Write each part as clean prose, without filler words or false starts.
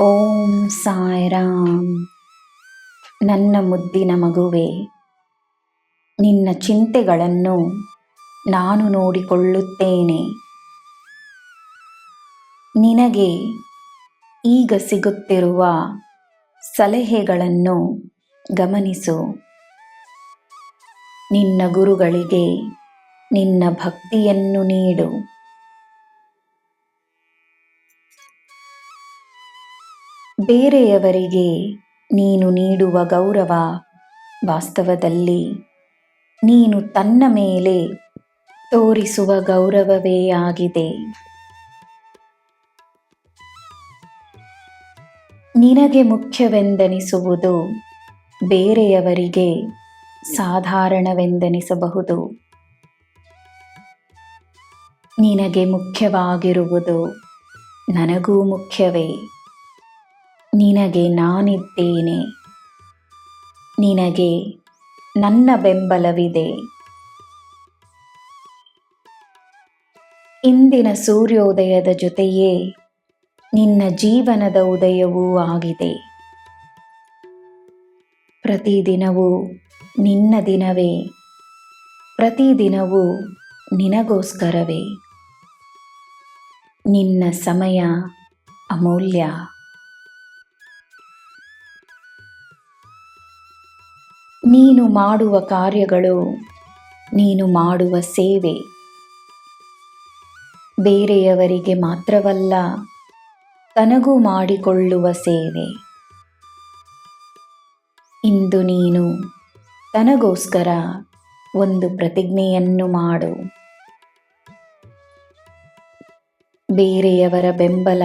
ಓಂ ಸಾಯಿರಾಮ್. ನನ್ನ ಮುದ್ದಿನ ಮಗುವೆ, ನಿನ್ನ ಚಿಂತೆಗಳನ್ನು ನಾನು ನೋಡಿಕೊಳ್ಳುತ್ತೇನೆ. ನಿನಗೆ ಈಗ ಸಿಗುತ್ತಿರುವ ಸಲಹೆಗಳನ್ನು ಗಮನಿಸು. ನಿನ್ನ ಗುರುಗಳಿಗೆ ನಿನ್ನ ಭಕ್ತಿಯನ್ನು ನೀಡು. ಬೇರೆಯವರಿಗೆ ನೀನು ನೀಡುವ ಗೌರವ ವಾಸ್ತವದಲ್ಲಿ ನೀನು ತನ್ನ ಮೇಲೆ ತೋರಿಸುವ ಗೌರವವೇ ಆಗಿದೆ. ನಿನಗೆ ಮುಖ್ಯವೆಂದೆನಿಸುವುದು ಬೇರೆಯವರಿಗೆ ಸಾಧಾರಣವೆಂದೆನಿಸಬಹುದು. ನಿನಗೆ ಮುಖ್ಯವಾಗಿರುವುದು ನನಗೂ ಮುಖ್ಯವೇ. ನಿನಗೆ ನಾನಿದ್ದೇನೆ. ನಿನಗೆ ನನ್ನ ಬೆಂಬಲವಿದೆ. ಇಂದಿನ ಸೂರ್ಯೋದಯದ ಜೊತೆಯೇ ನಿನ್ನ ಜೀವನದ ಉದಯವೂ ಆಗಿದೆ. ಪ್ರತಿದಿನವೂ ನಿನ್ನ ದಿನವೇ. ಪ್ರತಿದಿನವೂ ನಿನಗೋಸ್ಕರವೇ. ನಿನ್ನ ಸಮಯ ಅಮೂಲ್ಯ. ನೀನು ಮಾಡುವ ಕಾರ್ಯಗಳು ನೀನು ಮಾಡುವ ಸೇವೆ. ಬೇರೆಯವರಿಗೆ ಮಾತ್ರವಲ್ಲ, ತನಗೂ ಮಾಡಿಕೊಳ್ಳುವ ಸೇವೆ. ಇಂದು ನೀನು ತನಗೋಸ್ಕರ ಒಂದು ಪ್ರತಿಜ್ಞೆಯನ್ನು ಮಾಡು. ಬೇರೆಯವರ ಬೆಂಬಲ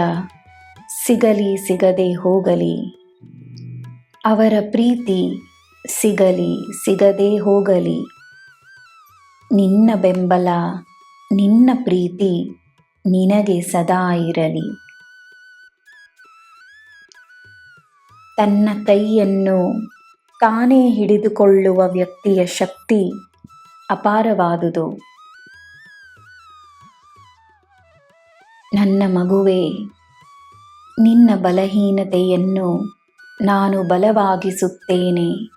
ಸಿಗಲಿ ಸಿಗದೆ ಹೋಗಲಿ, ಅವರ ಪ್ರೀತಿ ಸಿಗಲಿ ಸಿಗದೆ ಹೋಗಲಿ, ನಿನ್ನ ಬೆಂಬಲ ನಿನ್ನ ಪ್ರೀತಿ ನಿನಗೆ ಸದಾ ಇರಲಿ. ತನ್ನ ಕೈಯನ್ನು ತಾನೇ ಹಿಡಿದುಕೊಳ್ಳುವ ವ್ಯಕ್ತಿಯ ಶಕ್ತಿ ಅಪಾರವಾದುದು. ನನ್ನ ಮಗುವೇ, ನಿನ್ನ ಬಲಹೀನತೆಯನ್ನು ನಾನು ಬಲವಾಗಿಸುತ್ತೇನೆ.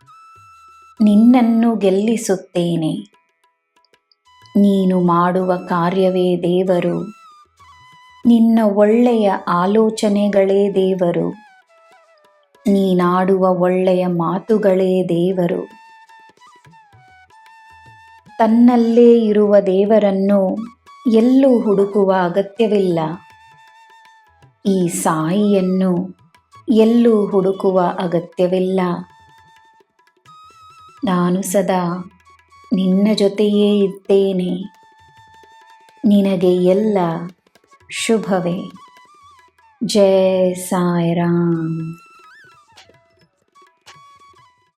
ನಿನ್ನನ್ನು ಗೆಲ್ಲಿಸುತ್ತೇನೆ. ನೀನು ಮಾಡುವ ಕಾರ್ಯವೇ ದೇವರು. ನಿನ್ನ ಒಳ್ಳೆಯ ಆಲೋಚನೆಗಳೇ ದೇವರು. ನೀನಾಡುವ ಒಳ್ಳೆಯ ಮಾತುಗಳೇ ದೇವರು. ತನ್ನಲ್ಲೇ ಇರುವ ದೇವರನ್ನು ಎಲ್ಲೂ ಹುಡುಕುವ ಅಗತ್ಯವಿಲ್ಲ. ಈ ಸಾಯಿಯನ್ನು ಎಲ್ಲೂ ಹುಡುಕುವ ಅಗತ್ಯವಿಲ್ಲ. ನಾನು ಸದಾ ನಿನ್ನ ಜೊತೆಯೇ ಇದ್ದೇನೆ. ನಿನಗೆ ಎಲ್ಲ ಶುಭವೇ. ಜೈ ಸಾಯಿರಾಮ್.